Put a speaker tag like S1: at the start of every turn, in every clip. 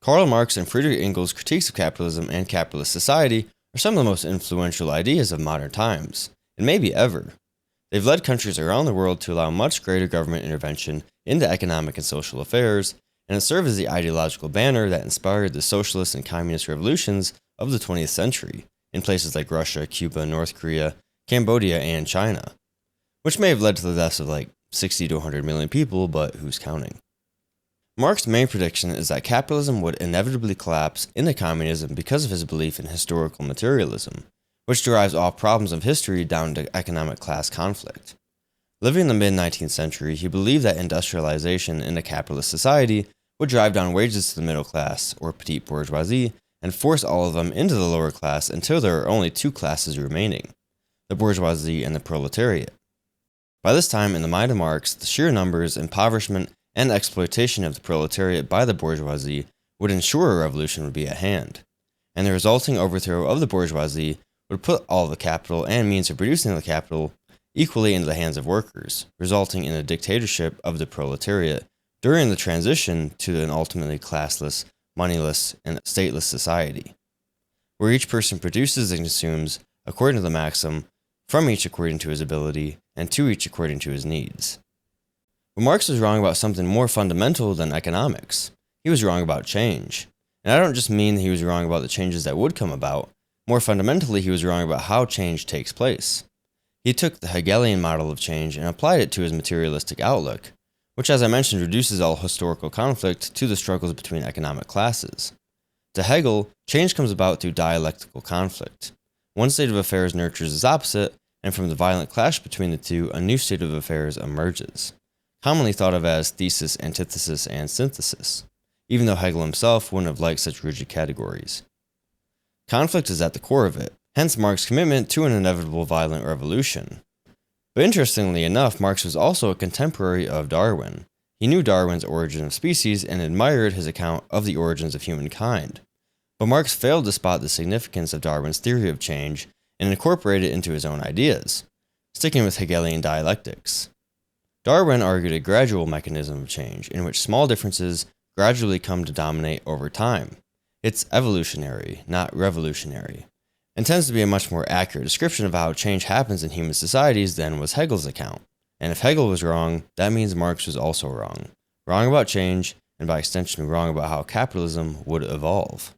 S1: Karl Marx and Friedrich Engels' critiques of capitalism and capitalist society are some of the most influential ideas of modern times, and maybe ever. They've led countries around the world to allow much greater government intervention into economic and social affairs, and it served as the ideological banner that inspired the socialist and communist revolutions of the 20th century in places like Russia, Cuba, North Korea, Cambodia, and China, which may have led to the deaths of like 60 to 100 million people, but who's counting? Marx's main prediction is that capitalism would inevitably collapse into communism because of his belief in historical materialism, which derives all problems of history down to economic class conflict. Living in the mid-19th century, he believed that industrialization in a capitalist society would drive down wages to the middle class, or petite bourgeoisie, and force all of them into the lower class until there are only two classes remaining, the bourgeoisie and the proletariat. By this time, in the mind of Marx, the sheer numbers, impoverishment, and exploitation of the proletariat by the bourgeoisie would ensure a revolution would be at hand, and the resulting overthrow of the bourgeoisie would put all the capital and means of producing the capital equally into the hands of workers, resulting in a dictatorship of the proletariat during the transition to an ultimately classless, moneyless, and stateless society, where each person produces and consumes according to the maxim, from each according to his ability, and to each according to his needs. But Marx was wrong about something more fundamental than economics. He was wrong about change. And I don't just mean he was wrong about the changes that would come about. More fundamentally, he was wrong about how change takes place. He took the Hegelian model of change and applied it to his materialistic outlook, which, as I mentioned, reduces all historical conflict to the struggles between economic classes. To Hegel, change comes about through dialectical conflict. One state of affairs nurtures its opposite, and from the violent clash between the two, a new state of affairs emerges, commonly thought of as thesis, antithesis, and synthesis, even though Hegel himself wouldn't have liked such rigid categories. Conflict is at the core of it, hence Marx's commitment to an inevitable violent revolution. But interestingly enough, Marx was also a contemporary of Darwin. He knew Darwin's Origin of Species and admired his account of the origins of humankind. But Marx failed to spot the significance of Darwin's theory of change and incorporate it into his own ideas, sticking with Hegelian dialectics. Darwin argued a gradual mechanism of change in which small differences gradually come to dominate over time. It's evolutionary, not revolutionary, and tends to be a much more accurate description of how change happens in human societies than was Hegel's account. And if Hegel was wrong, that means Marx was also wrong. Wrong about change, and by extension wrong about how capitalism would evolve.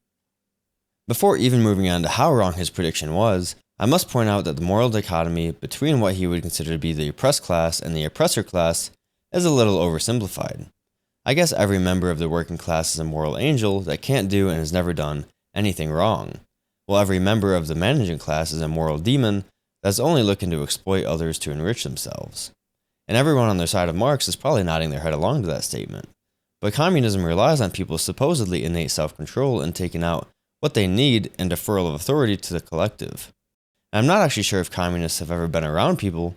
S1: Before even moving on to how wrong his prediction was, I must point out that the moral dichotomy between what he would consider to be the oppressed class and the oppressor class is a little oversimplified. I guess every member of the working class is a moral angel that can't do and has never done anything wrong, while every member of the managing class is a moral demon that's only looking to exploit others to enrich themselves. And everyone on their side of Marx is probably nodding their head along to that statement. But communism relies on people's supposedly innate self-control and taking out what they need and deferral of authority to the collective. And I'm not actually sure if communists have ever been around people,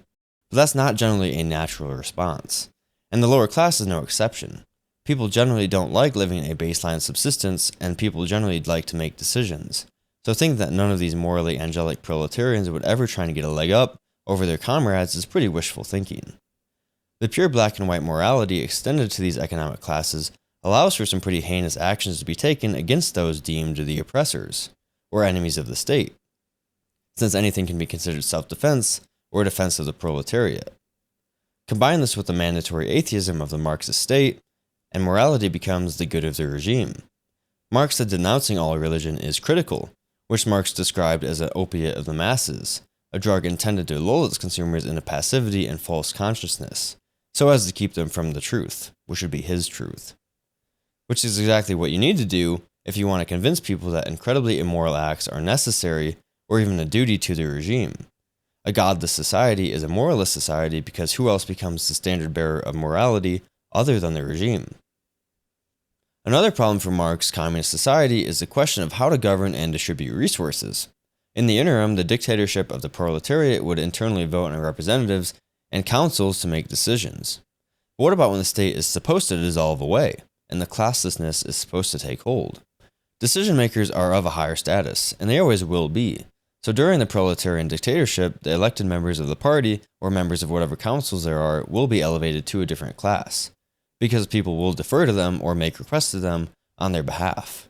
S1: but that's not generally a natural response. And the lower class is no exception. People generally don't like living a baseline subsistence, and people generally like to make decisions. So think that none of these morally angelic proletarians would ever try to get a leg up over their comrades is pretty wishful thinking. The pure black and white morality extended to these economic classes allows for some pretty heinous actions to be taken against those deemed the oppressors, or enemies of the state, since anything can be considered self-defense or defense of the proletariat. Combine this with the mandatory atheism of the Marxist state, and morality becomes the good of the regime. Marx said denouncing all religion is critical, which Marx described as an opiate of the masses, a drug intended to lull its consumers into passivity and false consciousness, so as to keep them from the truth, which would be his truth. Which is exactly what you need to do if you want to convince people that incredibly immoral acts are necessary or even a duty to the regime. A godless society is a moralist society because who else becomes the standard bearer of morality other than the regime? Another problem for Marx's communist society is the question of how to govern and distribute resources. In the interim, the dictatorship of the proletariat would internally vote on representatives and councils to make decisions. But what about when the state is supposed to dissolve away, and the classlessness is supposed to take hold? Decision makers are of a higher status, and they always will be. So during the proletarian dictatorship, the elected members of the party, or members of whatever councils there are, will be elevated to a different class, because people will defer to them or make requests to them on their behalf.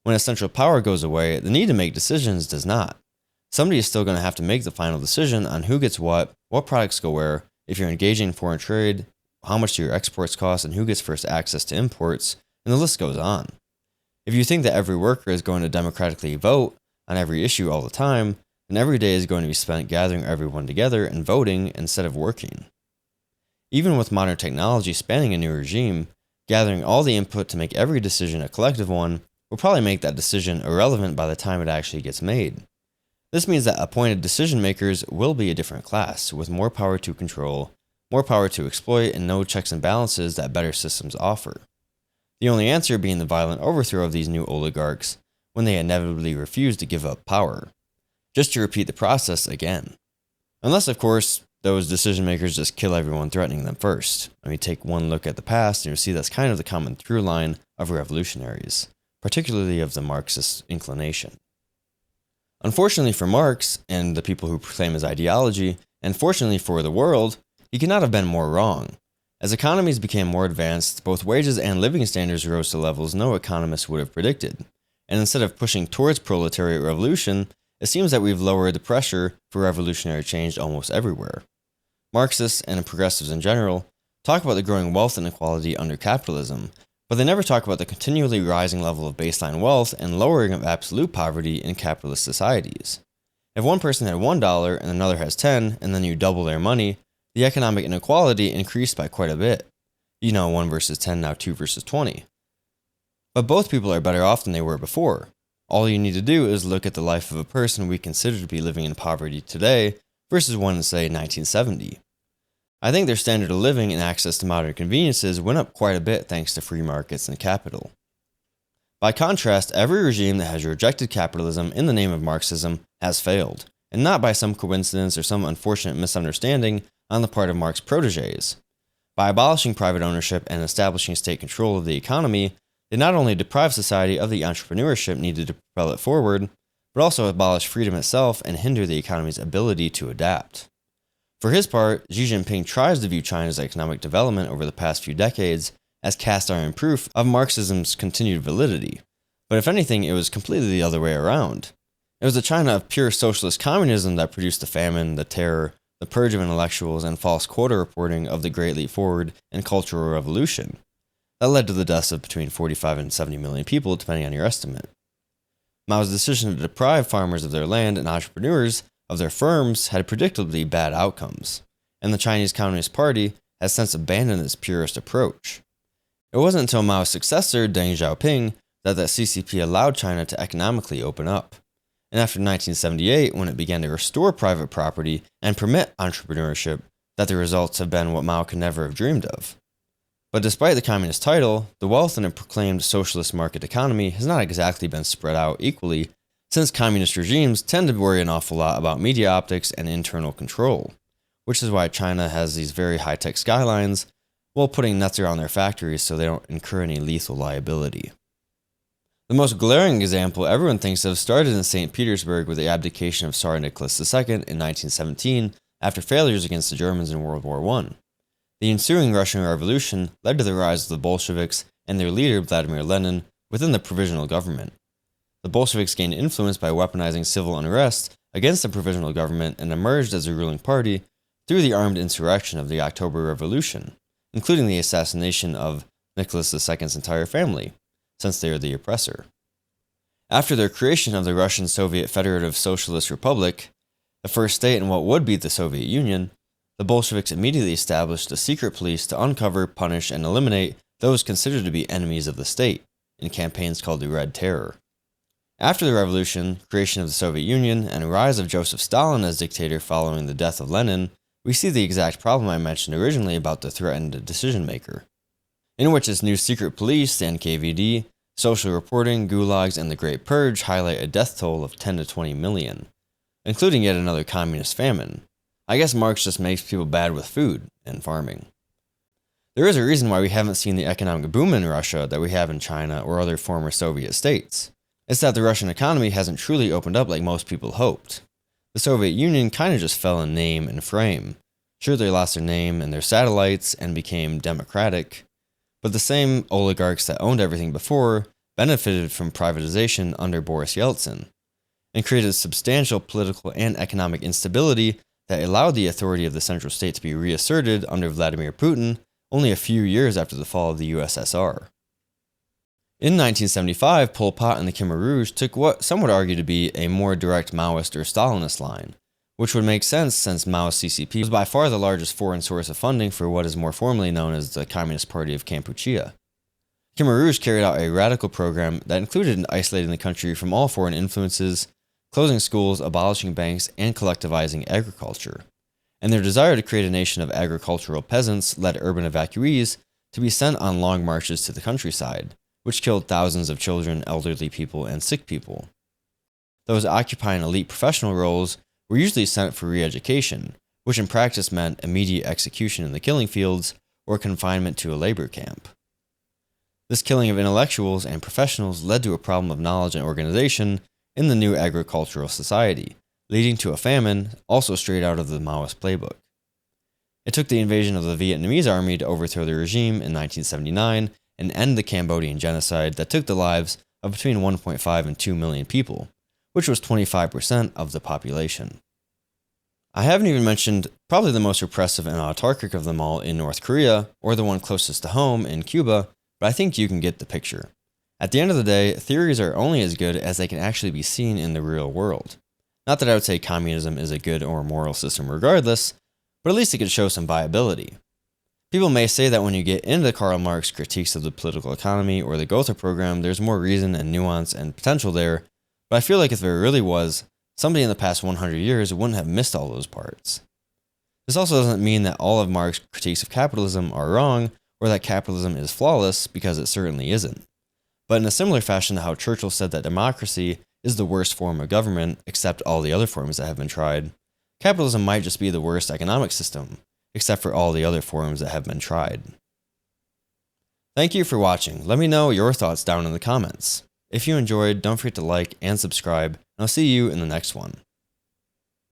S1: When a central power goes away, the need to make decisions does not. Somebody is still going to have to make the final decision on who gets what products go where, if you're engaging in foreign trade, how much do your exports cost, and who gets first access to imports, and the list goes on. If you think that every worker is going to democratically vote on every issue all the time, then every day is going to be spent gathering everyone together and voting instead of working. Even with modern technology spanning a new regime, gathering all the input to make every decision a collective one will probably make that decision irrelevant by the time it actually gets made. This means that appointed decision makers will be a different class, with more power to control, more power to exploit, and no checks and balances that better systems offer. The only answer being the violent overthrow of these new oligarchs when they inevitably refuse to give up power, just to repeat the process again. Unless, of course, those decision makers just kill everyone threatening them first. I mean, take one look at the past and you'll see that's kind of the common through line of revolutionaries, particularly of the Marxist inclination. Unfortunately for Marx and the people who proclaim his ideology, and fortunately for the world, he could not have been more wrong. As economies became more advanced, both wages and living standards rose to levels no economist would have predicted. And instead of pushing towards proletariat revolution, it seems that we've lowered the pressure for revolutionary change almost everywhere. Marxists and progressives in general talk about the growing wealth inequality under capitalism, but they never talk about the continually rising level of baseline wealth and lowering of absolute poverty in capitalist societies. If one person had $1 and another has 10, and then you double their money, the economic inequality increased by quite a bit. 1 versus 10, now 2 versus 20. But both people are better off than they were before. All you need to do is look at the life of a person we consider to be living in poverty today versus one in, say, 1970. I think their standard of living and access to modern conveniences went up quite a bit thanks to free markets and capital. By contrast, every regime that has rejected capitalism in the name of Marxism has failed, and not by some coincidence or some unfortunate misunderstanding on the part of Marx's proteges. By abolishing private ownership and establishing state control of the economy, they not only deprived society of the entrepreneurship needed to propel it forward, but also abolished freedom itself and hinder the economy's ability to adapt. For his part, Xi Jinping tries to view China's economic development over the past few decades as cast iron proof of Marxism's continued validity. But if anything, it was completely the other way around. It was the China of pure socialist communism that produced the famine, the terror, the purge of intellectuals, and false quota reporting of the Great Leap Forward and Cultural Revolution. That led to the deaths of between 45 and 70 million people, depending on your estimate. Mao's decision to deprive farmers of their land and entrepreneurs of their firms had predictably bad outcomes, and the Chinese Communist Party has since abandoned its purist approach. It wasn't until Mao's successor, Deng Xiaoping, that the CCP allowed China to economically open up. And after 1978, when it began to restore private property and permit entrepreneurship, that the results have been what Mao could never have dreamed of. But despite the communist title, the wealth in a proclaimed socialist market economy has not exactly been spread out equally, since communist regimes tend to worry an awful lot about media optics and internal control, which is why China has these very high-tech skylines while putting nets around their factories so they don't incur any lethal liability. The most glaring example everyone thinks of started in St. Petersburg with the abdication of Tsar Nicholas II in 1917 after failures against the Germans in World War I. The ensuing Russian Revolution led to the rise of the Bolsheviks and their leader Vladimir Lenin within the provisional government. The Bolsheviks gained influence by weaponizing civil unrest against the provisional government and emerged as a ruling party through the armed insurrection of the October Revolution, including the assassination of Nicholas II's entire family, since they are the oppressor. After their creation of the Russian Soviet Federative Socialist Republic, the first state in what would be the Soviet Union, the Bolsheviks immediately established a secret police to uncover, punish, and eliminate those considered to be enemies of the state, in campaigns called the Red Terror. After the revolution, creation of the Soviet Union, and rise of Joseph Stalin as dictator following the death of Lenin, we see the exact problem I mentioned originally about the threatened decision maker, in which this new secret police, the NKVD, social reporting, gulags, and the Great Purge highlight a death toll of 10 to 20 million, including yet another communist famine. I guess Marx just makes people bad with food and farming. There is a reason why we haven't seen the economic boom in Russia that we have in China or other former Soviet states. It's that the Russian economy hasn't truly opened up like most people hoped. The Soviet Union kind of just fell in name and frame. Sure, they lost their name and their satellites and became democratic, But the same oligarchs that owned everything before benefited from privatization under Boris Yeltsin and created substantial political and economic instability that allowed the authority of the central state to be reasserted under Vladimir Putin only a few years after the fall of the USSR. In 1975, Pol Pot and the Khmer Rouge took what some would argue to be a more direct Maoist or Stalinist line, which would make sense since Mao's CCP was by far the largest foreign source of funding for what is more formally known as the Communist Party of Kampuchea. Khmer Rouge carried out a radical program that included isolating the country from all foreign influences, closing schools, abolishing banks, and collectivizing agriculture. And their desire to create a nation of agricultural peasants led urban evacuees to be sent on long marches to the countryside, which killed thousands of children, elderly people, and sick people. Those occupying elite professional roles were usually sent for re-education, which in practice meant immediate execution in the killing fields or confinement to a labor camp. This killing of intellectuals and professionals led to a problem of knowledge and organization in the new agricultural society, leading to a famine also straight out of the Maoist playbook. It took the invasion of the Vietnamese army to overthrow the regime in 1979 and end the Cambodian genocide that took the lives of between 1.5 and 2 million people, which was 25% of the population. I haven't even mentioned probably the most repressive and autarchic of them all in North Korea, or the one closest to home in Cuba, but I think you can get the picture. At the end of the day, theories are only as good as they can actually be seen in the real world. Not that I would say communism is a good or moral system regardless, but at least it could show some viability. People may say that when you get into Karl Marx's critiques of the political economy or the Gotha program, there's more reason and nuance and potential there, but I feel like if there really was, somebody in the past 100 years wouldn't have missed all those parts. This also doesn't mean that all of Marx's critiques of capitalism are wrong or that capitalism is flawless, because it certainly isn't. But in a similar fashion to how Churchill said that democracy is the worst form of government, except all the other forms that have been tried, capitalism might just be the worst economic system, except for all the other forms that have been tried. Thank you for watching. Let me know your thoughts down in the comments. If you enjoyed, don't forget to like and subscribe, and I'll see you in the next one.